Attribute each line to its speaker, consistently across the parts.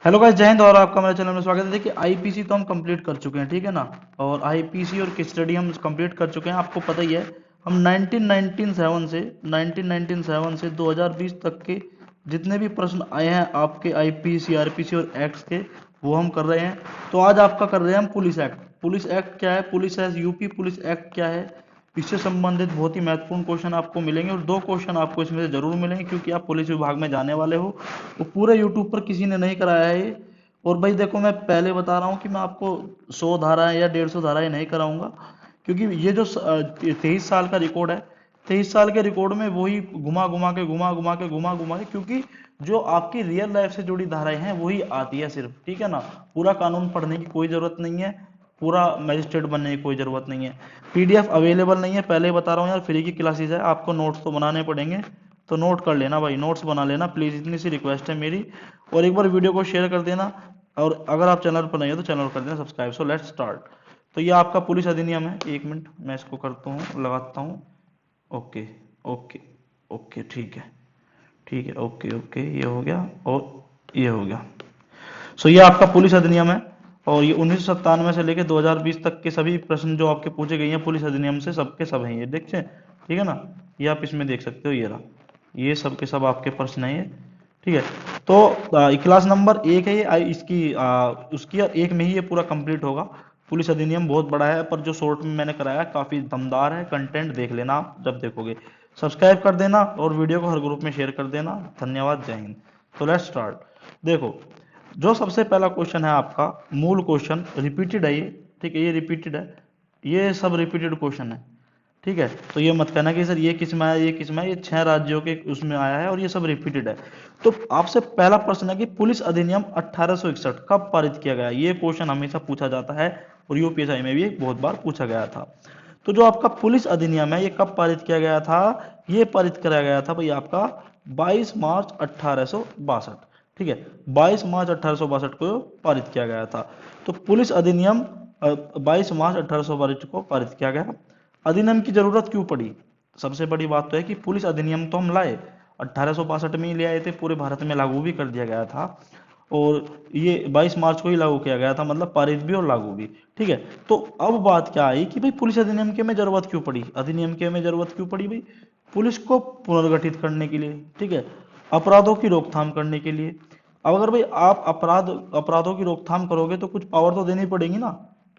Speaker 1: Hello guys, जय हिंद। और आपका मेरे चैनल में स्वागत है। देखिए, आईपीसी तो हम कंप्लीट कर चुके हैं, ठीक है ना। और आईपीसी और केस स्टडी हम कंप्लीट कर चुके हैं, आपको पता ही है। हम 1997 से 2020 तक के जितने भी प्रश्न आए हैं आपके आईपीसी, आरपीसी और एक्ट के, वो हम कर रहे हैं। तो आज आपका कर रहे हैं हम पुलिस एक्ट। पुलिस एक्ट क्या है, पुलिस है यूपी, पुलिस एक्ट क्या है, इससे संबंधित बहुत ही महत्वपूर्ण क्वेश्चन आपको मिलेंगे। और दो क्वेश्चन आपको इसमें से जरूर मिलेंगे, क्योंकि आप पुलिस विभाग में जाने वाले हो। वो पूरे यूट्यूब पर किसी ने नहीं कराया है ये। और भाई देखो, मैं पहले बता रहा हूँ कि मैं आपको 100 धाराएं या 150 धाराएं नहीं कराऊंगा, क्योंकि ये जो 23 साल का रिकॉर्ड है, 23 साल के रिकॉर्ड में वही घुमा घुमा के, क्योंकि जो आपकी रियल लाइफ से जुड़ी धाराएं हैं वही आती है सिर्फ, ठीक है ना। पूरा कानून पढ़ने की कोई जरूरत नहीं है, पूरा मजिस्ट्रेट बनने की कोई जरूरत नहीं है। पीडीएफ अवेलेबल नहीं है, पहले बता रहा हूँ यार, फ्री की क्लासेस है, आपको नोट्स तो बनाने पड़ेंगे। तो नोट कर लेना भाई, नोट्स बना लेना प्लीज, इतनी सी रिक्वेस्ट है मेरी। और एक बार वीडियो को शेयर कर देना। और अगर आप चैनल पर नहीं हो तो चैनल कर देना सब्सक्राइब। So let's start. तो ये आपका पुलिस अधिनियम है। एक मिनट, मैं इसको करता हूँ, लगाता हूँ। ओके, ओके, ओके, ठीक है, ठीक है, ओके, ओके, ये हो गया और ये हो गया। सो ये आपका पुलिस अधिनियम है। और ये 1997 से लेकर 2020 तक के सभी प्रश्न जो आपके पूछे गए हैं पुलिस अधिनियम से, सबके सब हैं ये, देखते हैं, ठीक है ना। ये आप इसमें देख सकते हो, ये रहा, ये सब के सब आपके प्रश्न हैं ये, ठीक है। तो क्लास नंबर 1 है ये, इसकी उसकी और एक में ही ये पूरा कंप्लीट होगा। पुलिस अधिनियम बहुत बड़ा है, पर जो शॉर्ट में मैंने कराया काफी दमदार है। कंटेंट देख लेना आप जब देखोगे। सब्सक्राइब कर देना और वीडियो को हर ग्रुप में शेयर कर देना। धन्यवाद, जय हिंद। तो लेट्स स्टार्ट। देखो, जो सबसे पहला क्वेश्चन है आपका, मूल क्वेश्चन, रिपीटेड है ये, ठीक है, ये रिपीटेड है, ये सब रिपीटेड क्वेश्चन है, ठीक है। तो ये मत कहना कि सर ये किस में आया, ये किस में आया, ये 6 राज्यों के उसमें आया है और ये सब रिपीटेड है। तो आपसे पहला प्रश्न है कि पुलिस अधिनियम 1861 कब पारित किया गया। ये क्वेश्चन हमेशा पूछा जाता है और यूपीएससी में भी बहुत बार पूछा गया था। तो जो आपका पुलिस अधिनियम है ये कब पारित किया गया था, ये पारित कराया गया था भाई आपका 22 मार्च 1862, ठीक है। 22 मार्च 1862 को पारित किया गया था। तो पुलिस अधिनियम 22 मार्च 1862 को पारित किया गया। अधिनियम की जरूरत क्यों पड़ी। सबसे बड़ी बात तो है कि पुलिस अधिनियम तो हम लाए 1862 में ही ले आए थे, पूरे भारत में लागू भी कर दिया गया था। और ये 22 मार्च को ही लागू किया गया था, मतलब पारित भी और लागू भी, ठीक है। तो अब बात क्या आई कि भाई पुलिस अधिनियम के में जरूरत क्यों पड़ी, अधिनियम के में जरूरत क्यों पड़ी भाई, पुलिस को पुनर्गठित करने के लिए, ठीक है, अपराधों की रोकथाम करने के लिए। अब अगर भाई आप अपराधों की रोकथाम करोगे तो कुछ पावर तो देनी पड़ेगी ना,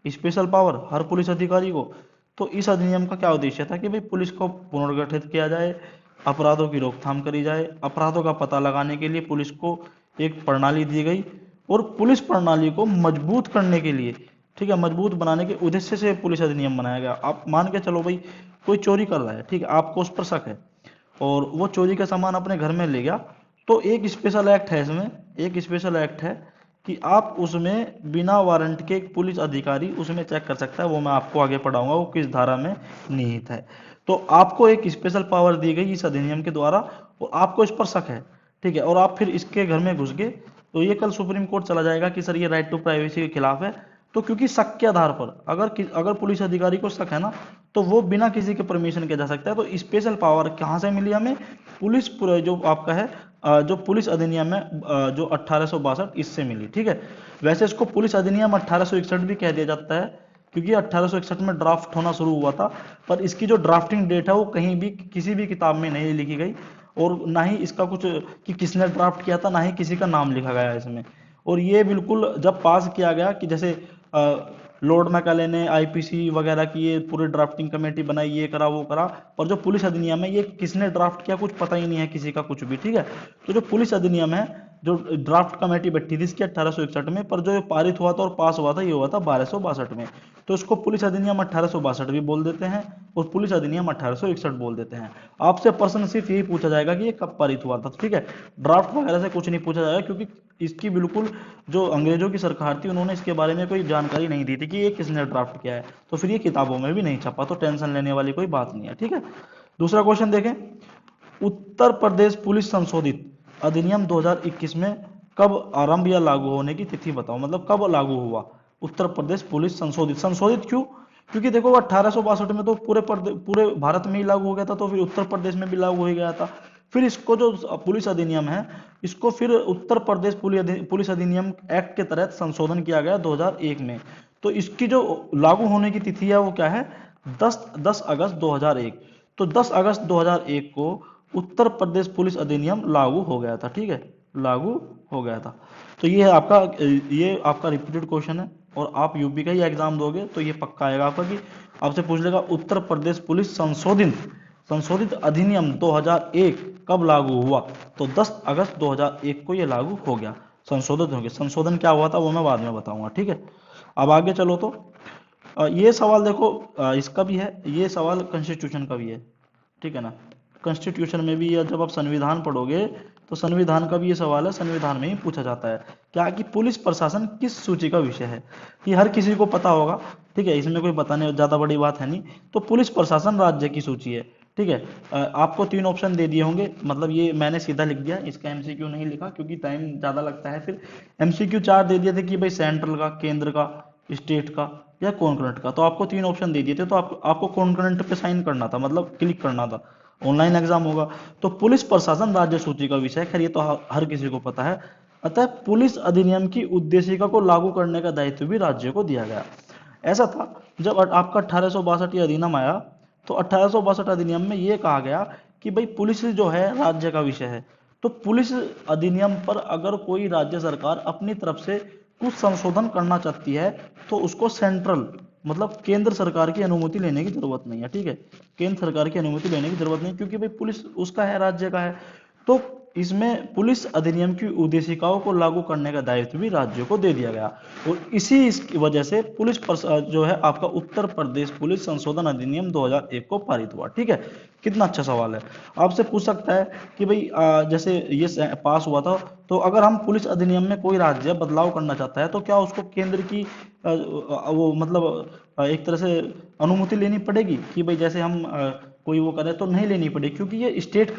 Speaker 1: स्पेशल पावर हर पुलिस अधिकारी को। तो इस अधिनियम का क्या उद्देश्य था कि भाई पुलिस को पुनर्गठित किया जाए, अपराधों की रोकथाम करी जाए, अपराधों का पता लगाने के लिए पुलिस को एक प्रणाली दी गई। और पुलिस प्रणाली को मजबूत करने के लिए, ठीक है, मजबूत बनाने के उद्देश्य से पुलिस अधिनियम बनाया गया। आप मान के चलो भाई, कोई चोरी कर रहा है, ठीक है, आपको उस पर शक है और वो चोरी का सामान अपने घर में ले गया, तो एक स्पेशल एक्ट है इसमें, एक स्पेशल एक्ट है कि आप उसमें बिना वारंट के एक पुलिस अधिकारी उसमें चेक कर सकता है। वो मैं आपको आगे पढ़ाऊंगा वो किस धारा में निहित है। तो आपको एक स्पेशल पावर दी गई इस अधिनियम के द्वारा, और आपको इस पर शक है, ठीक है, और आप फिर इसके घर में घुस गए, तो ये कल सुप्रीम कोर्ट चला जाएगा कि सर ये राइट टू प्राइवेसी के खिलाफ है। तो क्योंकि शक के आधार पर अगर पुलिस अधिकारी को शक है ना, तो वो बिना किसी के परमिशन के जा सकता है। तो स्पेशल पावर कहाँ से मिली हमें, पुलिस जो आपका है जो पुलिस अधिनियम है जो 1862 इससे मिली, ठीक है। वैसे इसको पुलिस अधिनियम 1861 भी कह दिया जाता है, क्योंकि 1861 में ड्राफ्ट होना शुरू हुआ था। पर इसकी जो ड्राफ्टिंग डेट है वो कहीं भी किसी भी किताब में नहीं लिखी गई, और ना ही इसका कुछ कि किसने ड्राफ्ट किया था, ना ही किसी का नाम लिखा गया है इसमें। और ये बिल्कुल जब पास किया गया कि जैसे लॉर्ड मैकाले ने आईपीसी वगैरह की ये पूरी ड्राफ्टिंग कमेटी बनाई, ये करा वो करा, पर जो पुलिस अधिनियम है ये किसने ड्राफ्ट किया कुछ पता ही नहीं है किसी का कुछ भी, ठीक है। तो जो पुलिस अधिनियम है, जो ड्राफ्ट कमेटी बैठी थी इसकी 1861 में, पर जो पारित हुआ था और पास हुआ था ये हुआ था 1262 में। तो इसको पुलिस अधिनियम 1862 भी बोल देते हैं और पुलिस अधिनियम 1861 बोल देते हैं। आपसे प्रश्न सिर्फ यही पूछा जाएगा कि ये कब पारित हुआ था, ठीक है। ड्राफ्ट वगैरह से कुछ नहीं पूछा जाएगा, क्योंकि इसकी बिल्कुल जो अंग्रेजों की सरकार थी उन्होंने इसके बारे में कोई जानकारी नहीं दी थी कि ये किसने ड्राफ्ट किया है, तो फिर ये किताबों में भी नहीं छपा, तो टेंशन लेने वाली कोई बात नहीं है, ठीक है। दूसरा क्वेश्चन देखें, उत्तर प्रदेश पुलिस संशोधित अधिनियम 2021 में कब आरंभ या लागू होने की तिथि बताओ, मतलब कब लागू हुआ उत्तर प्रदेश पुलिस संशोधित। संशोधित क्यों, क्योंकि देखो 1862 में तो पूरे भारत में ही लागू हो गया था, तो फिर उत्तर प्रदेश में भी लागू हो गया था। फिर इसको जो पुलिस अधिनियम है, इसको फिर उत्तर प्रदेश पुलिस अधिनियम एक्ट के तहत संशोधन किया गया 2001 में। तो इसकी जो लागू होने की तिथि है वो क्या है, 10 अगस्त 2001। तो 10 अगस्त 2001 को उत्तर प्रदेश पुलिस अधिनियम लागू हो गया था, ठीक है, लागू हो गया था। तो ये आपका रिपीटेड क्वेश्चन है, और आप यूपी का ही एग्जाम दोगे तो ये पक्का आएगा आपका कि आपसे पूछ लेगा उत्तर प्रदेश पुलिस संशोधित अधिनियम 2001 कब लागू हुआ, तो 10 अगस्त 2001 को ये लागू हो गया, संशोधित हो गया। संशोधन क्या हुआ था वो मैं बाद में बताऊंगा, ठीक है। अब आगे चलो, तो ये सवाल देखो, इसका भी है, ये सवाल कॉन्स्टिट्यूशन का भी है, ठीक है ना। कॉन्स्टिट्यूशन में भी, जब आप संविधान पढ़ोगे तो संविधान का भी ये सवाल है, संविधान में ही पूछा जाता है क्या कि पुलिस प्रशासन किस सूची का विषय है। ये हर किसी को पता होगा, ठीक है, इसमें कोई बताने ज़्यादा बड़ी बात है नहीं। तो पुलिस प्रशासन राज्य की सूची है, ठीक है। आपको 3 ऑप्शन दे दिए होंगे, मतलब ये मैंने सीधा लिख दिया, इसका एमसीक्यू नहीं लिखा क्योंकि टाइम ज़्यादा लगता है। फिर एमसीक्यू 4 दे दिए थे कि भाई सेंट्रल का, केंद्र का, स्टेट का या कॉन्करेंट का। तो आपको 3 ऑप्शन दे दिए थे, तो आपको कॉन्करेंट पे साइन करना था, मतलब क्लिक करना था, ऑनलाइन एग्जाम होगा। तो पुलिस प्रशासन राज्य सूची का विषय है, खैर ये तो हर किसी को पता है। अतः पुलिस अधिनियम की उद्देशिका को लागू करने का दायित्व भी राज्य को दिया गया। ऐसा था, जब आपका 1862 ये अधिनियम आया, तो 1862 अधिनियम में ये कहा गया कि भाई पुलिस जो है राज्य का विषय है। तो पुलिस अधिनियम पर अगर कोई राज्य सरकार अपनी तरफ से कुछ संशोधन करना चाहती है तो उसको सेंट्रल, मतलब केंद्र सरकार की अनुमति लेने की जरूरत नहीं है, ठीक है, केंद्र सरकार की अनुमति लेने की जरूरत नहीं, क्योंकि भाई पुलिस उसका है, राज्य का है। तो इसमें पुलिस अधिनियम की उद्देशिकाओं को लागू करने का दायित्व भी राज्यों को दे दिया गया, और इसी वजह से जो है आपका उत्तर प्रदेश पुलिस संशोधन अधिनियम 2001 को पारित हुआ, ठीक है। कितना अच्छा सवाल है। आपसे पूछ सकता है कि भाई जैसे ये पास हुआ था, तो अगर हम पुलिस अधिनियम में कोई राज्य बदलाव करना चाहता है तो क्या उसको केंद्र की वो मतलब एक तरह से अनुमति लेनी पड़ेगी कि भाई जैसे हम कोई वो करे, तो नहीं लेनी पड़ेगी, क्योंकि ये स्टेट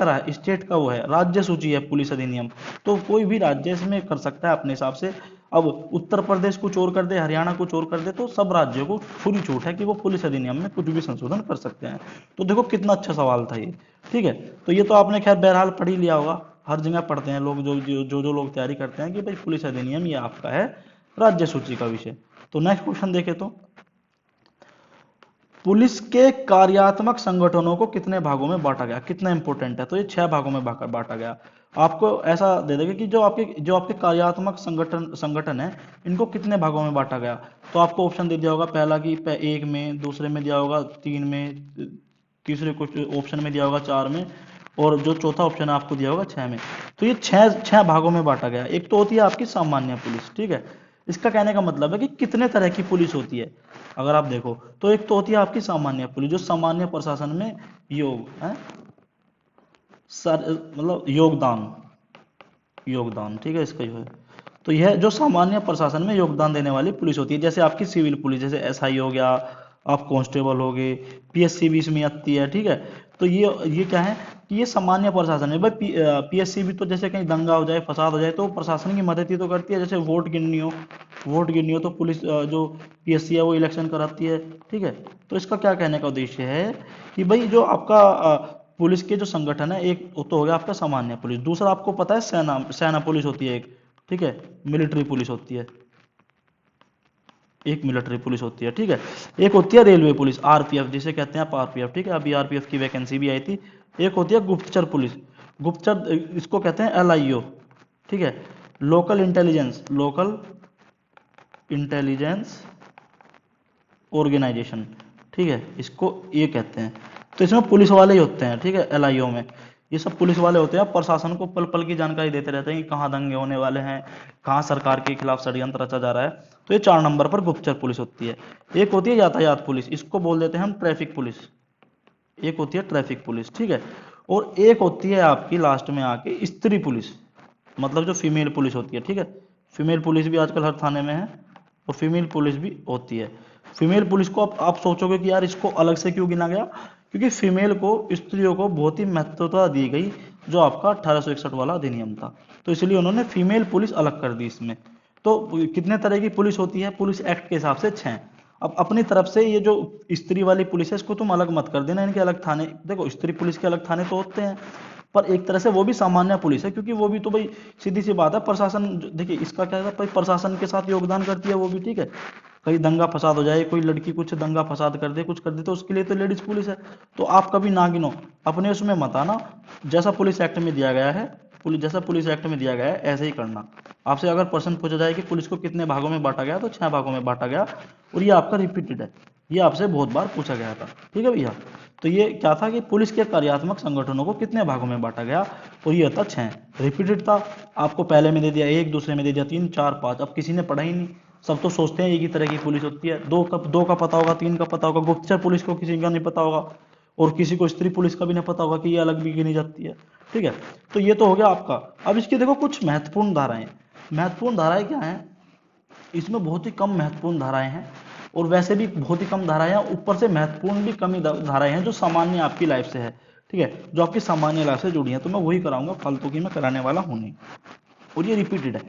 Speaker 1: का वो है, राज्य सूची है पुलिस अधिनियम। तो कोई भी राज्य इसमें कर सकता है अपने हिसाब से। अब उत्तर प्रदेश कुछ और कर दे, हरियाणा कुछ और कर दे, तो सब राज्यों को पूरी छूट है कि वो पुलिस अधिनियम में कुछ भी संशोधन कर सकते हैं। तो देखो कितना अच्छा सवाल था ये, ठीक है। तो ये तो आपने खैर बहरहाल पढ़ ही लिया होगा, हर जगह पढ़ते हैं लोग, जो लोग तैयारी करते हैं कि भाई पुलिस अधिनियम ये आपका है राज्य सूची का विषय। तो नेक्स्ट क्वेश्चन देखें, तो पुलिस के कार्यात्मक संगठनों को कितने भागों में बांटा गया, कितना इंपॉर्टेंट है। तो ये 6 भागों में बांटा गया। आपको ऐसा दे देगा कि जो आपके कार्यात्मक संगठन है, इनको कितने भागों में बांटा गया। तो आपको ऑप्शन दे दिया होगा, पहला कि 1 में, दूसरे में दिया होगा 3 में, तीसरे कुछ ऑप्शन में दिया होगा 4 में, और जो चौथा ऑप्शन है आपको दिया होगा 6 में। तो ये 6 भागों में बांटा गया। एक तो होती है आपकी सामान्य पुलिस, ठीक है। इसका कहने का मतलब है कि कितने तरह की पुलिस होती है। अगर आप देखो तो एक तो होती है आपकी सामान्य पुलिस, जो सामान्य प्रशासन में योग है, मतलब योगदान, ठीक है, इसका जो है। तो यह जो सामान्य प्रशासन में योगदान देने वाली पुलिस होती है, जैसे आपकी सिविल पुलिस, जैसे एसआई हो गया, आप कांस्टेबल हो गए, पीएससी भी इसमें आती है, ठीक है। तो ये क्या है कि ये सामान्य प्रशासन है। भाई पीएससी भी तो जैसे कहीं दंगा हो जाए, फसाद हो जाए, तो प्रशासन की मदद ही तो करती है। जैसे वोट गिननी हो तो पुलिस जो पीएससी है वो इलेक्शन कराती है, ठीक है। तो इसका क्या कहने का उद्देश्य है कि भाई जो आपका पुलिस के जो संगठन है, एक तो हो गया आपका सामान्य पुलिस, दूसरा आपको पता है सेना पुलिस होती है एक, ठीक है, मिलिट्री पुलिस होती है, एक मिलिट्री पुलिस होती है, ठीक है। एक होती है रेलवे पुलिस, आरपीएफ जिसे कहते हैं आप, आरपीएफ, ठीक है, अभी आरपीएफ की वैकेंसी भी आई थी। एक होती है गुप्तचर पुलिस, गुप्तचर इसको कहते हैं एलआईओ, ठीक है। लोकल इंटेलिजेंस ऑर्गेनाइजेशन, ठीक है, इसको ये कहते हैं। तो इसमें पुलिस वाले ही होते हैं, ठीक है, एलआईओ में ये सब पुलिस वाले होते हैं, प्रशासन को पल पल की जानकारी देते रहते हैं कि कहाँ दंगे होने वाले हैं, कहाँ सरकार के खिलाफ षड्यंत्र रचा जा रहा है। तो ये 4 नंबर पर गुप्तचर पुलिस होती है। एक होती है यातायात पुलिस, इसको बोल देते हैं हम ट्रैफिक पुलिस, एक होती है ट्रैफिक पुलिस, ठीक है। और एक होती है आपकी लास्ट में आके स्त्री पुलिस, मतलब जो फीमेल पुलिस होती है, ठीक है। फीमेल पुलिस भी आजकल हर थाने में है, और फीमेल पुलिस भी होती है। फीमेल पुलिस को आप सोचोगे कि यार इसको अलग से क्यों गिना गया, क्योंकि फीमेल को, स्त्रियों को बहुत ही महत्वता दी गई, जो आपका 1861 वाला अधिनियम था, तो इसलिए उन्होंने फीमेल पुलिस अलग कर दी इसमें। तो कितने तरह की पुलिस होती है पुलिस एक्ट के हिसाब से 6। अब अपनी तरफ से ये जो स्त्री वाली पुलिस है, इसको तुम अलग मत कर देना, इनके अलग थाने, देखो स्त्री पुलिस के अलग थाने तो होते हैं, पर एक तरह से वो भी सामान्य पुलिस है, क्योंकि वो भी तो भाई सीधी सी बात है, प्रशासन देखिए इसका क्या है भाई, प्रशासन के साथ योगदान करती है वो भी, ठीक है। कहीं दंगा फसाद हो जाए, कोई लड़की कुछ दंगा फसाद कर दे, कुछ कर दे, तो उसके लिए तो लेडीज पुलिस है। तो आप कभी ना गिनो, अपने उसमें मत आना, जैसा पुलिस एक्ट में दिया गया है, पुलिस जैसा पुलिस एक्ट में दिया गया है ऐसे ही करना। आपसे अगर प्रश्न पूछा जाए कि पुलिस को कितने भागों में बांटा गया, तो 6 भागों में बांटा गया, और ये आपका रिपीटेड है, ये आपसे बहुत बार पूछा गया था, ठीक है भैया। तो ये क्या था कि पुलिस के कार्यात्मक संगठनों को कितने भागों में बांटा गया, और ये था 6, रिपीटेड था। आपको पहले में दे दिया 1, दूसरे में दे दिया 3, 4, 5, अब किसी ने पढ़ा ही नहीं, सब तो सोचते हैं एक ही तरह की पुलिस होती है, दो का पता होगा, 3 का पता होगा, गुप्तचर पुलिस को किसी का नहीं पता होगा, और किसी को स्त्री पुलिस का भी नहीं पता होगा कि ये अलग भी गिनी जाती है, ठीक है। तो ये तो हो गया आपका। अब इसकी देखो कुछ महत्वपूर्ण धाराएं, महत्वपूर्ण धाराएं क्या हैं, इसमें बहुत ही कम महत्वपूर्ण धाराएं हैं, और वैसे भी बहुत ही कम धाराएं हैं, ऊपर से महत्वपूर्ण भी कम ही धाराएं हैं जो सामान्य आपकी लाइफ से है, ठीक है, जो आपकी सामान्य लाइफ से जुड़ी है। तो मैं वही कराऊंगा, फालतू की मैं कराने वाला हूं नहीं, और ये रिपीटेड है।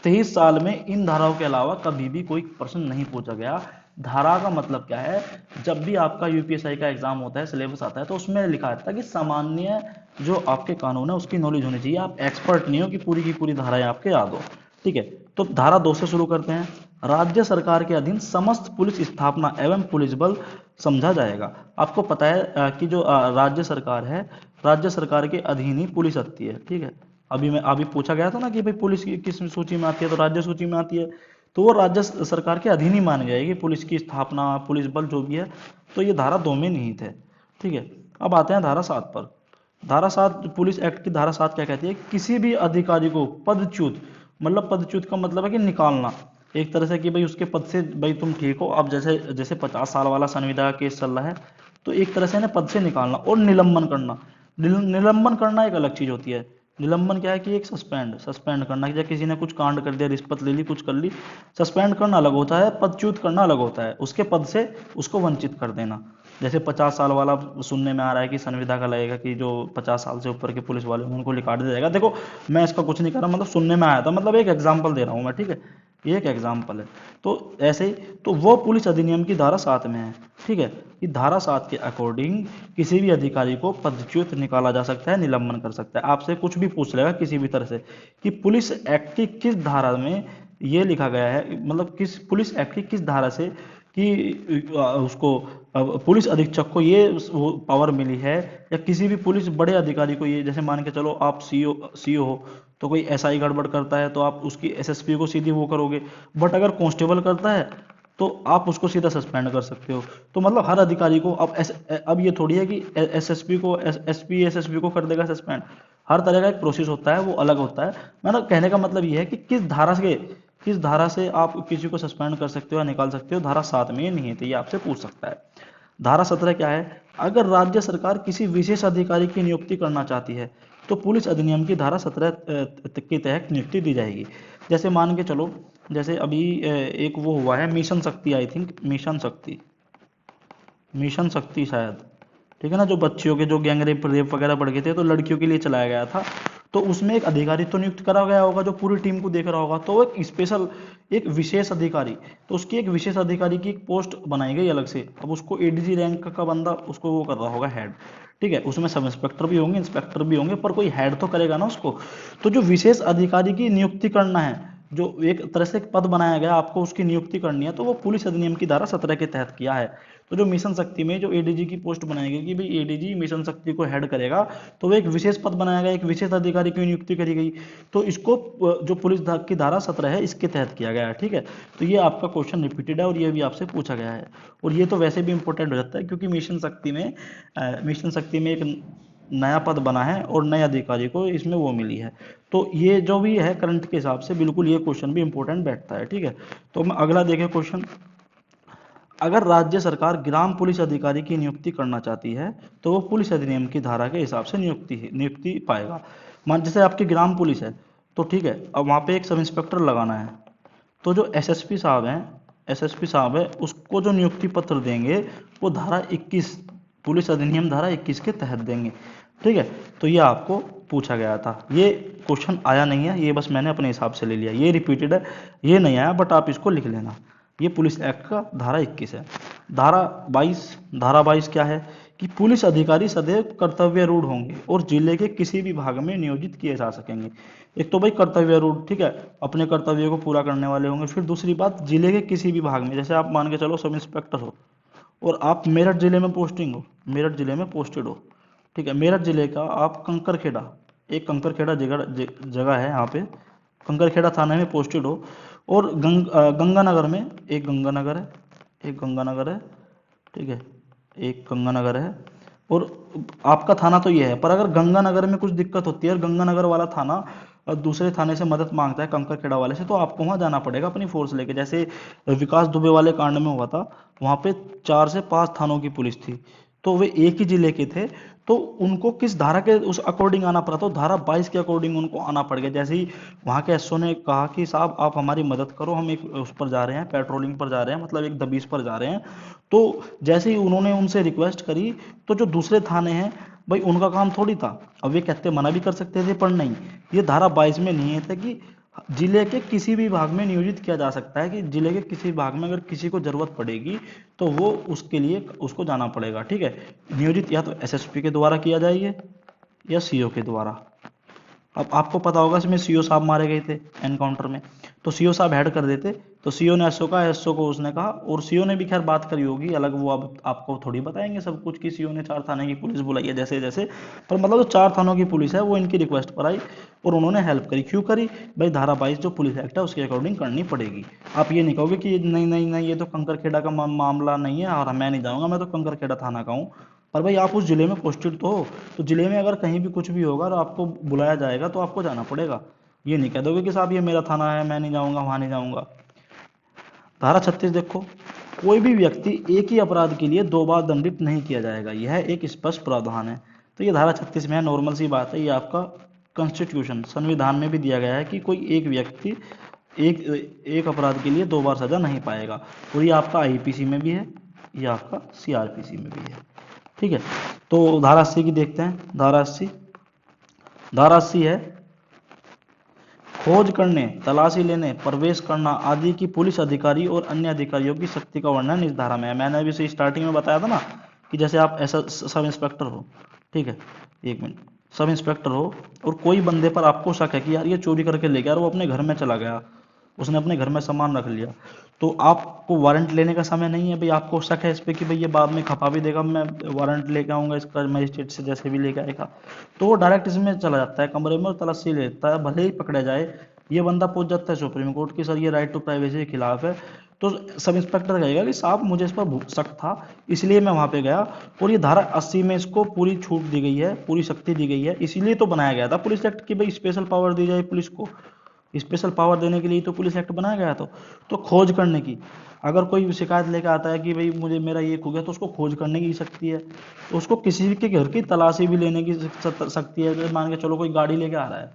Speaker 1: 23 साल में इन धाराओं के अलावा कभी भी कोई प्रश्न नहीं पूछा गया। धारा का मतलब क्या है, जब भी आपका यूपीएसआई का एग्जाम होता है, सिलेबस आता है, तो उसमें लिखा रहता है कि सामान्य जो आपके कानून है उसकी नॉलेज होनी चाहिए, आप एक्सपर्ट नहीं हो कि पूरी की पूरी धाराएं आपके याद हो, ठीक है। तो धारा 2 से शुरू करते हैं। राज्य सरकार के अधीन समस्त पुलिस स्थापना एवं पुलिस बल समझा जाएगा। आपको पता है कि जो राज्य सरकार है, राज्य सरकार के अधीन ही पुलिस आती है, ठीक है। अभी पूछा गया था ना कि भाई पुलिस किस सूची में आती है, तो राज्य सूची में आती है, तो वो राज्य सरकार के अधीन ही मानी जाएगी, पुलिस की स्थापना, पुलिस बल जो भी है। तो ये धारा 2 में निहित है, ठीक है। अब आते हैं धारा 7 पर। धारा 7 पुलिस एक्ट की धारा 7 क्या कहती है, किसी भी अधिकारी को पदच्युत, मतलब पदच्युत का मतलब है कि निकालना, एक तरह से कि भाई उसके पद से भाई तुम ठीक हो, अब जैसे जैसे 50 साल वाला संविदा का केस चल रहा है, तो एक तरह से पद से निकालना और निलंबन करना। निलंबन करना एक अलग चीज होती है। निलंबन क्या है कि एक सस्पेंड करना, जैसे किसी ने कुछ कांड कर दिया, रिश्वत ले ली, कुछ कर ली, सस्पेंड करना अलग होता है, पदच्युत करना अलग होता है, उसके पद से उसको वंचित कर देना। जैसे 50 साल वाला सुनने में आ रहा है कि संविदा का लगेगा कि जो 50 साल से ऊपर के पुलिस वाले उनको निकाल दिया जाएगा। देखो मैं इसका कुछ नहीं कर रहा, मतलब सुनने में आया था, मतलब एक एग्जाम्पल दे रहा हूँ मैं, ठीक है, ये एक एग्जाम्पल है। तो ऐसे ही तो वो पुलिस अधिनियम की धारा 7 में है, ठीक है, कि धारा 7 के अकॉर्डिंग किसी भी अधिकारी को पदच्युत निकाला जा सकता है, निलंबन कर सकता है। आपसे कुछ भी पूछ लेगा किसी भी तरह से कि पुलिस एक्ट की किस धारा में ये लिखा गया है, मतलब किस पुलिस एक्ट की किस धारा से कि उसको पुलिस अधीक्षक को ये पावर मिली है, या किसी भी पुलिस बड़े अधिकारी को ये, जैसे मान के चलो आप सीओ हो, तो कोई एसआई गड़बड़ करता है तो आप उसकी एसएसपी को सीधी वो करोगे, बट अगर कांस्टेबल करता है तो आप उसको सीधा सस्पेंड कर सकते हो। तो मतलब हर अधिकारी को अब ये थोड़ी है कि एसएसपी को एसपी एसएसपी को कर देगा सस्पेंड, हर तरह का एक प्रोसेस होता है, वो अलग होता है। मतलब कहने का मतलब ये है कि किस धारा से आप किसी को सस्पेंड कर सकते हो या निकाल सकते हो, धारा 7 में नहीं है, तो ये आपसे पूछ सकता है। धारा 17 क्या है, अगर राज्य सरकार किसी विशेष अधिकारी की नियुक्ति करना चाहती है तो पुलिस अधिनियम की धारा 17 के तहत नियुक्ति दी जाएगी। जैसे मान के चलो, जैसे अभी एक वो हुआ है मिशन शक्ति, आई थिंक मिशन शक्ति शायद, ठीक है ना, जो बच्चियों के जो गैंग रेप वगैरह बढ़ गए थे, तो लड़कियों के लिए चलाया गया था। तो उसमें एक अधिकारी तो नियुक्त करा गया होगा जो पूरी टीम को देख रहा होगा, तो एक स्पेशल, एक विशेष अधिकारी, तो उसकी एक विशेष अधिकारी की एक पोस्ट बनाई गई अलग से। अब उसको एडीजी रैंक का बंदा उसको वो कर रहा होगा हेड, ठीक है, उसमें सब इंस्पेक्टर भी होंगे, इंस्पेक्टर भी होंगे, पर कोई हेड तो करेगा ना उसको। तो जो विशेष अधिकारी की नियुक्ति करना है, जो एक तरह से एक पद बनाया गया आपको उसकी नियुक्ति करनी है, तो वो पुलिस अधिनियम की धारा 17 के तहत किया है। तो जो मिशन शक्ति में जो एडीजी की पोस्ट बनाई गई कि भाई एडीजी मिशन शक्ति को हेड करेगा, तो वो एक विशेष पद बनाया गया, एक विशेष अधिकारी की नियुक्ति करी गई, तो इसको जो पुलिस की धारा 17 है इसके तहत किया गया है, ठीक है। तो ये आपका क्वेश्चन रिपीटेड है और ये भी आपसे पूछा गया है, और ये तो वैसे भी इंपॉर्टेंट हो जाता है क्योंकि मिशन शक्ति में एक नया पद बना है और नए अधिकारी को इसमें वो मिली है। तो ये जो भी है करंट के हिसाब से बिल्कुल ये क्वेश्चन भी इंपॉर्टेंट बैठता है, ठीक है। तो हम अगला देखें क्वेश्चन, अगर राज्य सरकार ग्राम पुलिस अधिकारी की नियुक्ति करना चाहती है तो वो पुलिस अधिनियम की धारा के हिसाब से नियुक्ति पाएगा। मान जैसे आपकी ग्राम पुलिस है, तो ठीक है, अब वहाँ पे एक सब इंस्पेक्टर लगाना है, तो जो एसएसपी साहब है उसको जो नियुक्ति पत्र देंगे वो धारा 21 पुलिस अधिनियम धारा 21 के तहत देंगे, ठीक है। तो ये आपको पूछा गया था, ये क्वेश्चन आया नहीं है, ये बस मैंने अपने हिसाब से ले लिया, ये रिपीटेड है, ये नहीं आया, बट आप इसको लिख लेना। ये पुलिस एक्ट का धारा 21 है। धारा 22 क्या है कि पुलिस अधिकारी सदैव कर्तव्यारूढ़ होंगे और जिले के किसी भी भाग में नियोजित किए जा सकेंगे। एक तो भाई कर्तव्यारूढ़, ठीक है, अपने कर्तव्यों को पूरा करने वाले होंगे। फिर दूसरी बात, जिले के किसी भी भाग में, जैसे आप मान के चलो सब इंस्पेक्टर हो और आप मेरठ जिले में पोस्टिंग हो, मेरठ जिले में पोस्टेड हो, ठीक है, मेरठ जिले का आप कंकरखेड़ा, एक कंकरखेड़ा जगह है यहाँ पे, कंकरखेड़ा थाने में पोस्टेड हो और गंगानगर में एक गंगानगर है, एक गंगानगर है, ठीक है, एक गंगानगर है और आपका थाना तो ये है। पर अगर गंगानगर में कुछ दिक्कत होती है और गंगानगर वाला थाना दूसरे थाने से मदद मांगता है कंकरखेड़ा वाले से, तो आपको वहां जाना पड़ेगा अपनी फोर्स लेके। जैसे विकास दुबे वाले कांड में हुआ था, वहां पे 4 से 5 थानों की पुलिस थी, तो वे एक ही जिले के थे, तो उनको किस धारा के उस अकॉर्डिंग आना पड़ा, तो धारा 22 के अकॉर्डिंग उनको आना पड़ गया। जैसे ही वहां के एसओ ने कहा कि साहब आप हमारी मदद करो, हम एक उस पर जा रहे हैं, पेट्रोलिंग पर जा रहे हैं, मतलब एक दबिश पर जा रहे हैं, तो जैसे ही उन्होंने उनसे रिक्वेस्ट करी, तो जो दूसरे थाने हैं भाई उनका काम थोड़ी था, अब ये कहते मना भी कर सकते थे, पर नहीं, ये धारा 22 में निहित है कि जिले के किसी भी भाग में नियोजित किया जा सकता है, कि जिले के किसी भाग में अगर किसी को जरूरत पड़ेगी तो वो उसके लिए उसको जाना पड़ेगा, ठीक है। नियोजित या तो एसएसपी के द्वारा किया जाएगा या सीओ के द्वारा। अब आपको पता होगा इसमें सीओ साहब मारे गए थे एनकाउंटर में, तो सीओ साहब हेड कर देते, तो सीओ ने एसओ का, एसओ को उसने कहा, और सीओ ने भी खैर बात करी होगी अलग, वो अब आपको थोड़ी बताएंगे सब कुछ कि सीओ ने 4 थाने की पुलिस बुलाई है जैसे जैसे, पर मतलब जो 4 थानों की पुलिस है वो इनकी रिक्वेस्ट पर आई और उन्होंने हेल्प करी। क्यों करी भाई, धारा 22 जो पुलिस एक्ट है उसके अकॉर्डिंग करनी पड़ेगी। आप ये नहीं कहोगे कि नहीं नहीं नहीं ये तो कंकरखेड़ा का मामला नहीं है और मैं नहीं जाऊँगा, मैं तो कंकरखेड़ा थाना का हूँ, पर भाई आप उस जिले में पोस्टेड तो हो, तो जिले में अगर कहीं भी कुछ भी होगा और आपको बुलाया जाएगा तो आपको जाना पड़ेगा। ये नहीं कह दोगे कि साहब ये मेरा थाना है, मैं नहीं जाऊंगा, वहां नहीं जाऊंगा। धारा 36 देखो, कोई भी व्यक्ति एक ही अपराध के लिए 2 बार दंडित नहीं किया जाएगा, यह एक स्पष्ट प्रावधान है। तो ये धारा 36 में है, नॉर्मल सी बात है, ये आपका कॉन्स्टिट्यूशन संविधान में भी दिया गया है कि कोई एक व्यक्ति एक एक अपराध के लिए 2 बार सजा नहीं पाएगा, और ये आपका आईपीसी में भी है, ये आपका सीआरपीसी में भी है, ठीक है। तो धारा 80 की देखते हैं, धारा 80, धारा 80 है, खोज करने, तलाशी लेने, प्रवेश करना आदि की पुलिस अधिकारी और अन्य अधिकारियों की शक्ति का वर्णन इस धारा में है। मैंने अभी से स्टार्टिंग में बताया था ना कि जैसे आप ऐसा सब इंस्पेक्टर हो, ठीक है, एक मिनट, सब इंस्पेक्टर हो और कोई बंदे पर आपको शक है कि यार ये चोरी करके ले गया और वो अपने घर में चला गया, उसने अपने घर में सामान रख लिया, तो आपको वारंट लेने का समय नहीं है भाई, आपको शक है इस पे कि भाई ये बाद में खपा भी देगा, मैं वारंट लेके आऊंगा इसका मजिस्ट्रेट से जैसे भी लेके आएगा, तो वो डायरेक्ट इसमें चला जाता है कमरे में और तलाशी लेता है, भले ही पकड़ा जाए। ये बंदा पहुंच जाता है सुप्रीम कोर्ट की, सर ये राइट टू प्राइवेसी के खिलाफ है, तो सब इंस्पेक्टर कहेगा कि साहब मुझे इस पर शक था इसलिए मैं वहां पे गया, और ये धारा 80 में इसको पूरी छूट दी गई है, पूरी शक्ति दी गई है, इसीलिए तो बनाया गया था पुलिस एक्ट की भाई स्पेशल पावर दी जाए पुलिस को, स्पेशल पावर देने के लिए तो पुलिस एक्ट बनाया गया तो खोज करने की, अगर कोई शिकायत लेकर आता है कि भाई मुझे मेरा ये खो गया, तो उसको खोज करने की शक्ति है, तो उसको किसी के घर की तलाशी भी लेने की शक्ति है। मान के चलो कोई गाड़ी लेके आ रहा है,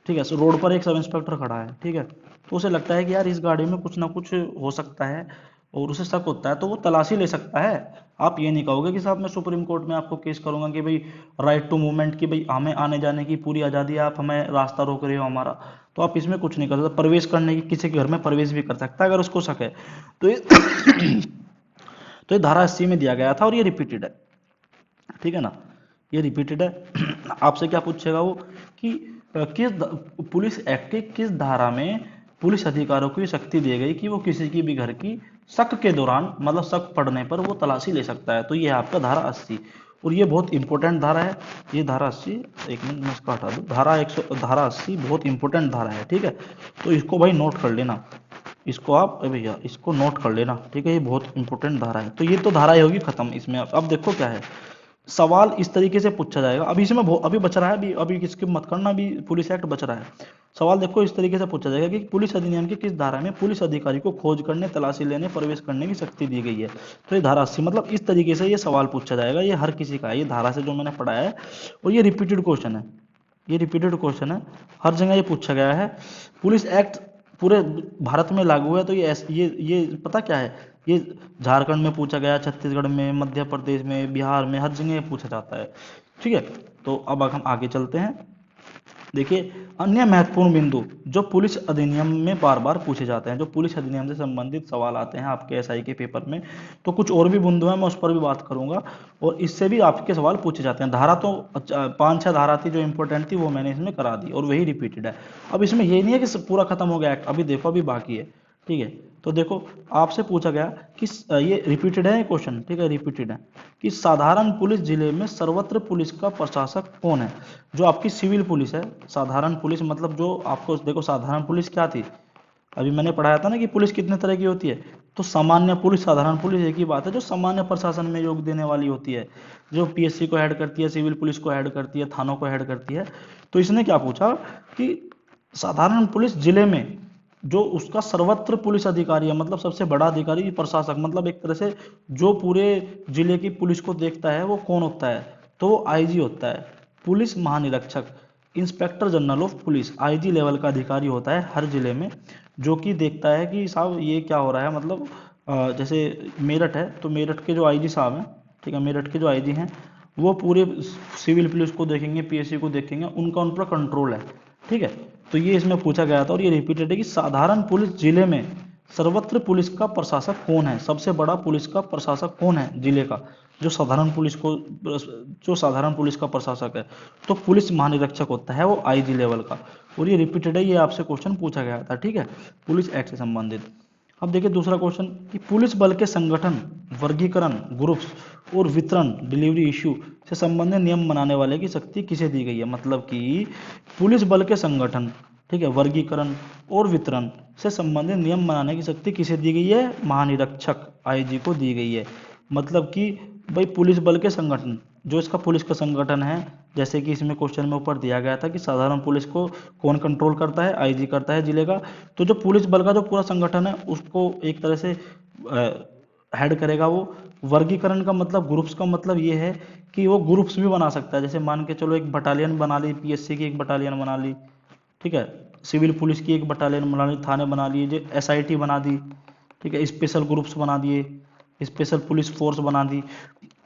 Speaker 1: ठीक है, रोड पर एक सब इंस्पेक्टर खड़ा है, ठीक है, तो उसे लगता है कि यार इस गाड़ी में कुछ ना कुछ हो सकता है और उसे शक होता है, तो वो तलाशी ले सकता है। आप ये नहीं कहोगे कि साहब मैं सुप्रीम कोर्ट में आपको केस करूंगा कि भाई राइट टू मूवमेंट की, भाई हमें आने जाने की पूरी आज़ादी है, आप हमें रास्ता रोक रहे हो हमारा, तो आप इसमें कुछ नहीं कर सकते। प्रवेश करने की, किसी के घर में प्रवेश भी कर सकता है अगर उसको शक है, तो ये तो ये धारा 80 में दिया गया था और ये रिपीटेड है, ठीक है ना, ये रिपीटेड है। आपसे क्या पूछेगा वो कि किस पुलिस एक्ट के किस धारा में पुलिस अधिकारियों को शक्ति दी गई कि वो किसी की भी घर की शक के दौरान, मतलब शक पड़ने पर वो तलाशी ले सकता है, तो ये है आपका धारा 80, और ये बहुत इंपॉर्टेंट धारा है, ये धारा 80, एक मिनट मैं इसका हटा दूं, धारा 80 बहुत इंपॉर्टेंट धारा है, ठीक है, तो इसको भाई नोट कर लेना, इसको आप भैया इसको नोट कर लेना, ठीक है, ये बहुत इंपॉर्टेंट धारा है। तो ये तो धारा होगी खत्म, इसमें अब देखो क्या है, सवाल इस तरीके से पूछा जाएगा, अभी इसमें अभी बच रहा है, अभी किसकी मत करना, अभी पुलिस एक्ट बच रहा है। सवाल देखो इस तरीके से पूछा जाएगा कि पुलिस अधिनियम की किस धारा में पुलिस अधिकारी को खोज करने, तलाशी लेने, प्रवेश करने की शक्ति दी गई है, तो ये धारा 80, मतलब इस तरीके से ये सवाल पूछा जाएगा, ये हर किसी का है, ये धारा से जो मैंने पढ़ा है, और ये रिपीटेड क्वेश्चन है, ये रिपीटेड क्वेश्चन है, हर जगह ये पूछा गया है। पुलिस एक्ट पूरे भारत में लागू है, तो ये पता क्या है, ये झारखंड में पूछा गया, छत्तीसगढ़ में, मध्य प्रदेश में, बिहार में, हर जगह पूछा जाता है, ठीक है। तो अब हम आगे चलते हैं, देखिए, अन्य महत्वपूर्ण बिंदु जो पुलिस अधिनियम में बार बार पूछे जाते हैं, जो पुलिस अधिनियम से संबंधित सवाल आते हैं आपके एसआई के पेपर में, तो कुछ और भी बिंदु हैं, मैं उस पर भी बात करूंगा और इससे भी आपके सवाल पूछे जाते हैं। धारा तो 5-6 धारा थी जो इंपॉर्टेंट थी, वो मैंने इसमें करा दी और वही रिपीटेड है। अब इसमें ये नहीं है कि पूरा खत्म हो गया एक्ट, अभी देखो अभी बाकी है, ठीक है। तो देखो, आपसे पूछा गया कि ये रिपीटेड है क्वेश्चन, ठीक है, रिपीटेड है कि साधारण पुलिस जिले में सर्वत्र पुलिस का प्रशासक कौन है। जो आपकी सिविल पुलिस है, साधारण पुलिस मतलब जो आपको देखो, साधारण पुलिस क्या थी, अभी मैंने पढ़ाया था ना कि पुलिस कितने तरह की होती है। तो सामान्य पुलिस, साधारण पुलिस एक ही बात है, जो सामान्य प्रशासन में योग देने वाली होती है, जो पीएससी को हेड करती है, सिविल पुलिस को हेड करती है, थानों को हेड करती है। तो इसने क्या पूछा कि साधारण पुलिस जिले में जो उसका सर्वत्र पुलिस अधिकारी है, मतलब सबसे बड़ा अधिकारी प्रशासक, मतलब एक तरह से जो पूरे जिले की पुलिस को देखता है, वो कौन होता है, तो वो आईजी होता है, पुलिस महानिरीक्षक, inspector general of police, IG level का अधिकारी होता है हर जिले में, जो कि देखता है कि साहब ये क्या हो रहा है। मतलब जैसे मेरठ है तो मेरठ के जो आईजी साहब हैं, ठीक है, मेरठ के जो आईजी हैं वो पूरे सिविल पुलिस को देखेंगे, पीएससी को देखेंगे, उनका उन पर कंट्रोल है, ठीक है। तो ये इसमें पूछा गया था और ये रिपीटेड है कि साधारण पुलिस जिले में सर्वत्र पुलिस का प्रशासक कौन है, सबसे बड़ा पुलिस का प्रशासक कौन है जिले का, जो साधारण पुलिस का प्रशासक है, तो पुलिस महानिरीक्षक होता है वो आईजी लेवल का। और ये रिपीटेड है, ये आपसे क्वेश्चन पूछा गया था, ठीक है, पुलिस एक्ट से संबंधित। अब देखिए दूसरा क्वेश्चन कि पुलिस बल के संगठन, वर्गीकरण, ग्रुप्स और वितरण, डिलीवरी इश्यू से संबंधित नियम बनाने वाले की शक्ति किसे दी गई है। मतलब कि पुलिस बल के संगठन, ठीक है, वर्गीकरण और वितरण से संबंधित नियम बनाने की शक्ति किसे दी गई है, महानिरीक्षक आईजी को दी गई है। मतलब कि भाई पुलिस बल के संगठन, जो इसका पुलिस का संगठन है, जैसे कि इसमें क्वेश्चन में ऊपर दिया गया था कि साधारण पुलिस को कौन कंट्रोल करता है, आईजी करता है जिले का। तो जो पुलिस बल का जो पूरा संगठन है उसको एक तरह से हेड करेगा वो। वर्गीकरण का मतलब, ग्रुप्स का मतलब ये है कि वो ग्रुप्स भी बना सकता है, जैसे मान के चलो एक बटालियन बना ली, पीएससी की एक बटालियन बना ली, ठीक है, सिविल पुलिस की एक बटालियन बना ली, थाने बना लिए, जो एसआईटी बना दी, ठीक है, स्पेशल ग्रुप्स बना दिए, स्पेशल पुलिस फोर्स बना दी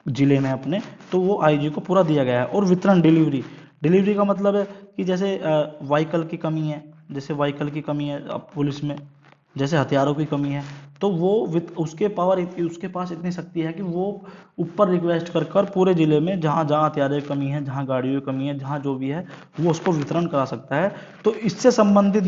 Speaker 1: जिले में अपने, तो वो आईजी को पूरा दिया गया है। और वितरण, डिलीवरी, डिलीवरी का मतलब है कि जैसे व्हीकल की कमी है, जैसे व्हीकल की कमी है अब पुलिस में, जैसे हथियारों की कमी है, तो वो उसके पास इतनी शक्ति है कि वो ऊपर रिक्वेस्ट कर कर पूरे जिले में जहाँ जहाँ हथियारों की कमी है, जहाँ गाड़ियों की कमी है, जहाँ जो भी है, वो उसको वितरण करा सकता है। तो इससे संबंधित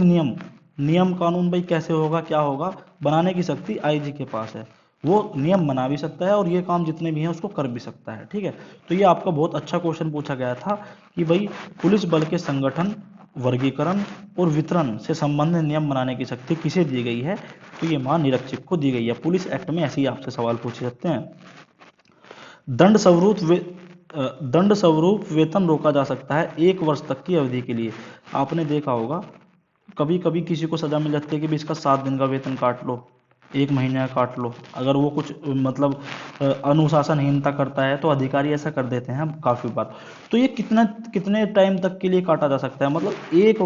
Speaker 1: नियम कानून भाई कैसे होगा, क्या होगा, बनाने की शक्ति आईजी के पास है। वो नियम बना भी सकता है और ये काम जितने भी हैं उसको कर भी सकता है, ठीक है। तो ये आपका बहुत अच्छा क्वेश्चन पूछा गया था कि भाई पुलिस बल के संगठन, वर्गीकरण और वितरण से संबंधित नियम बनाने की शक्ति किसे दी गई है, तो ये महानिरीक्षक को दी गई है। पुलिस एक्ट में ऐसे ही आपसे सवाल पूछे जाते हैं। दंड स्वरूप वेतन रोका जा सकता है 1 वर्ष तक की अवधि के लिए। आपने देखा होगा कभी कभी किसी को सजा मिल जाती है कि भी इसका 7 दिन का वेतन काट लो, 1 महीने का काट लो। अगर वो कुछ मतलब अनुशासनहीनता करता है तो अधिकारी ऐसा कर देते हैं काफी बार। तो ये कितने टाइम तक के लिए काटा जा सकता है, मतलब 1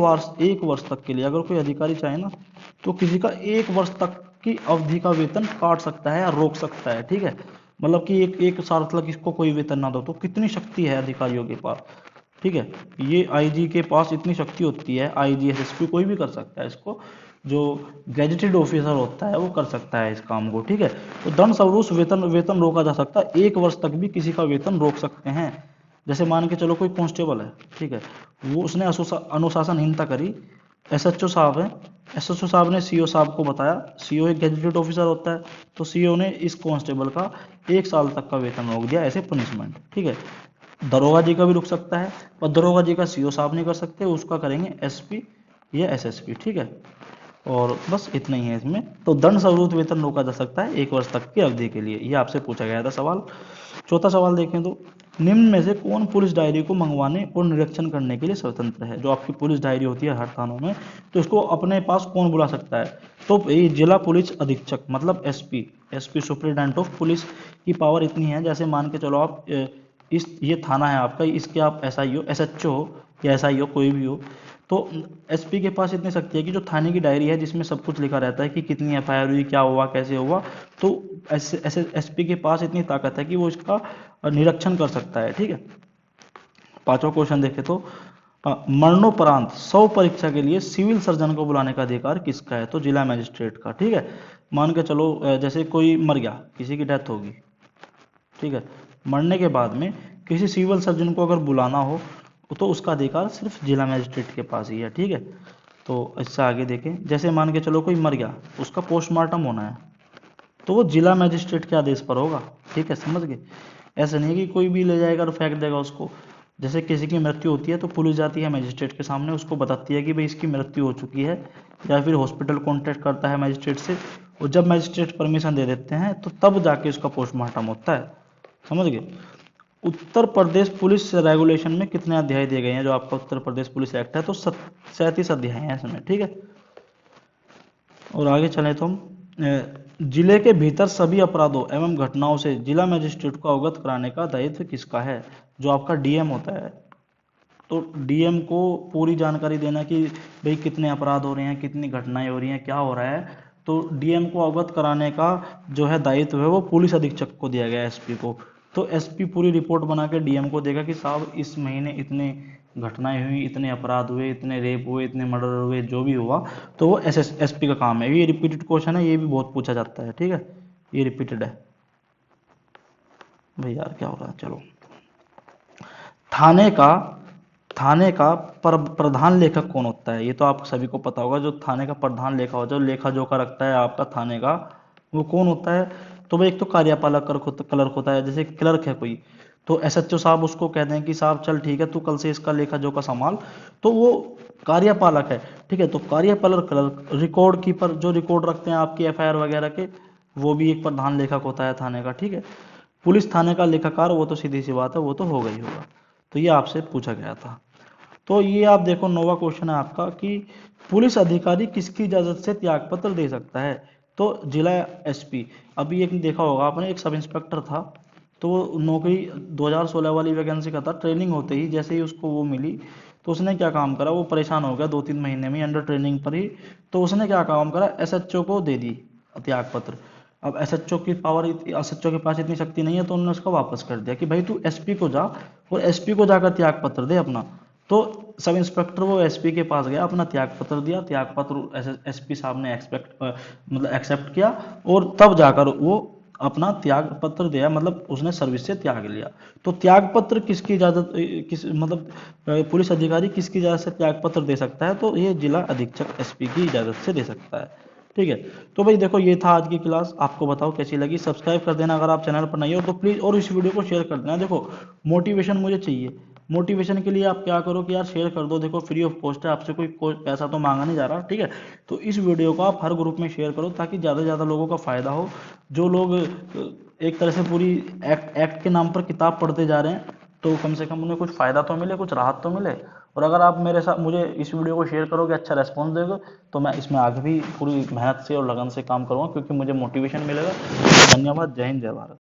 Speaker 1: वर्ष तक के लिए अगर कोई अधिकारी चाहे ना, तो किसी का 1 वर्ष तक की अवधि का वेतन काट सकता है या रोक सकता है, ठीक है। मतलब कि एक साल तक इसको कोई वेतन ना दो, तो कितनी शक्ति है अधिकारियों के पास, ठीक है। ये आईजी के पास इतनी शक्ति होती है, आईजी एसएसपी कोई भी कर सकता है इसको, जो गैजेटेड ऑफिसर होता है वो कर सकता है इस काम को, ठीक है। तो दंड स्वरूप वेतन रोका जा सकता है, 1 वर्ष तक भी किसी का वेतन रोक सकते हैं। जैसे मान के चलो कोई कांस्टेबल है, ठीक है, वो उसने अनुशासनहीनता करी, एसएचओ साहब है, एसएचओ साहब ने सीओ साहब को बताया, सीओ एक गैजेटेड ऑफिसर होता है, तो सीओ ने इस कांस्टेबल का 1 साल तक का वेतन रोक दिया ऐसे पनिशमेंट, ठीक है। दरोगा जी का भी रुक सकता है, पर दरोगा जी का सीओ साहब नहीं कर सकते, उसका करेंगे एसपी या एसएसपी, ठीक है। और बस इतना ही है इसमें। तो दंड स्वरूप वेतन रोका जा सकता है 1 वर्ष तक की अवधि के लिए, ये आपसे पूछा गया था सवाल। चौथा सवाल देखें तो निम्न में से कौन पुलिस डायरी को मंगवाने और निरीक्षण करने के लिए स्वतंत्र है। जो आपकी पुलिस डायरी होती है हर थानों में, तो इसको अपने पास कौन बुला सकता है, तो ये जिला पुलिस अधीक्षक मतलब एसपी सुप्रिटेंडेंट ऑफ पुलिस की पावर इतनी है। जैसे मान के चलो आप ये थाना है आपका, इसके आप एसआई हो, एसएचओ हो या एसआई हो, कोई भी हो, तो एसपी के पास इतनी शक्ति है कि जो थाने की डायरी है जिसमें सब कुछ लिखा रहता है कि कितनी एफआईआर हुई, क्या हुआ, कैसे हुआ, तो ऐसे एसपी के पास इतनी ताकत है कि वो इसका निरीक्षण कर सकता है, ठीक है। पांचवा क्वेश्चन देखे तो मरणोपरांत शव परीक्षा के लिए सिविल सर्जन को बुलाने का अधिकार किसका है? तो जिला मजिस्ट्रेट का। ठीक है, मान के चलो जैसे कोई मर गया, किसी की डेथ होगी, ठीक है, मरने के बाद में किसी सिविल सर्जन को अगर बुलाना हो तो उसका अधिकार सिर्फ जिला मजिस्ट्रेट के पास ही है। ठीक है, तो इससे आगे देखें, जैसे मान के चलो कोई मर गया, उसका पोस्टमार्टम होना है, तो वो जिला मजिस्ट्रेट के आदेश पर होगा। ठीक है, समझ गए? ऐसा नहीं है कि कोई भी ले जाएगा और फेंक देगा उसको। जैसे किसी की मृत्यु होती है तो पुलिस जाती है मजिस्ट्रेट के सामने, उसको बताती है कि भाई इसकी मृत्यु हो चुकी है, या फिर हॉस्पिटल कॉन्टेक्ट करता है मजिस्ट्रेट से, और जब मजिस्ट्रेट परमिशन दे देते हैं तो तब जाके उसका पोस्टमार्टम होता है। समझ गए? उत्तर प्रदेश पुलिस रेगुलेशन में कितने अध्याय दिए गए हैं? जो आपका उत्तर प्रदेश पुलिस एक्ट है तो 37 अध्याय हैं इसमें। ठीक है, और आगे चले तो हम जिले के भीतर सभी अपराधों एवं घटनाओं से जिला मजिस्ट्रेट को अवगत कराने का दायित्व किसका है? जो आपका डीएम होता है। तो डीएम को पूरी जानकारी देना कि भाई कितने अपराध हो रहे हैं, कितनी घटनाएं हो रही हैं, क्या हो रहा है, तो डीएम को अवगत कराने का जो है दायित्व है वो पुलिस अधीक्षक को दिया गया है, एसपी को। तो एसपी पूरी रिपोर्ट बना के डीएम को देगा कि साहब इस महीने इतने घटनाएं हुई, इतने अपराध हुए, इतने रेप हुए, इतने मर्डर हुए, जो भी हुआ, तो वो एसपी का काम है। ये रिपीटेड क्वेश्चन है, ये भी बहुत पूछा जाता है। ठीक है, ये रिपीटेड है भाई। यार क्या हो रहा है, चलो। थाने का थाने का प्रधान लेखक कौन होता है? ये तो आप सभी को पता होगा। जो थाने का प्रधान लेखा होता है, जो लेखा जोखा रखता है आपका थाने का, वो कौन होता है? तो भाई एक तो कार्यपालक क्लर्क होता है। जैसे क्लर्क है कोई, तो एसएचओ साहब उसको कहते हैं कि साहब चल ठीक है, तू कल से इसका लेखा जोखा संभाल, तो वो कार्यपालक है। ठीक है, तो कार्यपालक क्लर्क, रिकॉर्ड कीपर जो रिकॉर्ड रखते हैं आपकी एफआईआर वगैरह के, वो भी एक प्रधान लेखक होता है थाने का। ठीक है, पुलिस थाने का लेखाकार, वो तो सीधी सी बात है, वो तो होगा ही होगा। तो ये आपसे पूछा गया था। तो ये आप देखो, नौवां क्वेश्चन है आपका कि पुलिस अधिकारी किसकी इजाजत से त्यागपत्र दे सकता है? तो जिला एसपी। अभी एक देखा होगा आपने, एक सब इंस्पेक्टर था, तो वो नौकरी 2016 वाली वैकेंसी का था। ट्रेनिंग होते ही जैसे ही उसको वो मिली, तो उसने क्या काम करा, वो परेशान हो गया 2-3 महीने में अंडर ट्रेनिंग पर ही, तो उसने क्या काम करा, एसएचओ को दे दी त्यागपत्र। अब एसएचओ की पावर, एसएचओ के पास इतनी शक्ति नहीं है, तो उन्होंने उसको वापस कर दिया कि भाई तू एसपी को जा और एसपी को जाकर त्यागपत्र दे अपना। तो सब इंस्पेक्टर वो एसपी के पास गया, अपना त्यागपत्र दिया, त्यागपत्र एसपी साहब ने एक्सेप्ट किया, और तब जाकर वो अपना त्यागपत्र दिया, मतलब उसने सर्विस से त्याग लिया। तो त्यागपत्र किसकी इजाजत, किस मतलब पुलिस अधिकारी किसकी इजाजत से त्यागपत्र दे सकता है? तो ये जिला अधीक्षक एसपी की इजाजत से दे सकता है। ठीक है, तो भाई देखो ये था आज की क्लास। आपको बताओ कैसी लगी, सब्सक्राइब कर देना अगर आप चैनल पर नहीं हो तो प्लीज़, और इस वीडियो को शेयर कर देना। देखो मोटिवेशन मुझे चाहिए, मोटिवेशन के लिए आप क्या करो कि यार शेयर कर दो। देखो फ्री ऑफ कॉस्ट है, आपसे कोई पैसा तो मांगा नहीं जा रहा। ठीक है, तो इस वीडियो को आप हर ग्रुप में शेयर करो ताकि ज़्यादा से ज़्यादा लोगों का फ़ायदा हो। जो लोग एक तरह से पूरी एक्ट के नाम पर किताब पढ़ते जा रहे हैं, तो कम से कम उन्हें कुछ फ़ायदा तो मिले, कुछ राहत तो मिले। और अगर आप मेरे साथ मुझे इस वीडियो को शेयर करोगे, अच्छा रेस्पॉन्स दोगे, तो मैं इसमें आगे भी पूरी मेहनत से और लगन से काम करूँगा, क्योंकि मुझे मोटिवेशन मिलेगा। धन्यवाद। जय हिंद, जय भारत।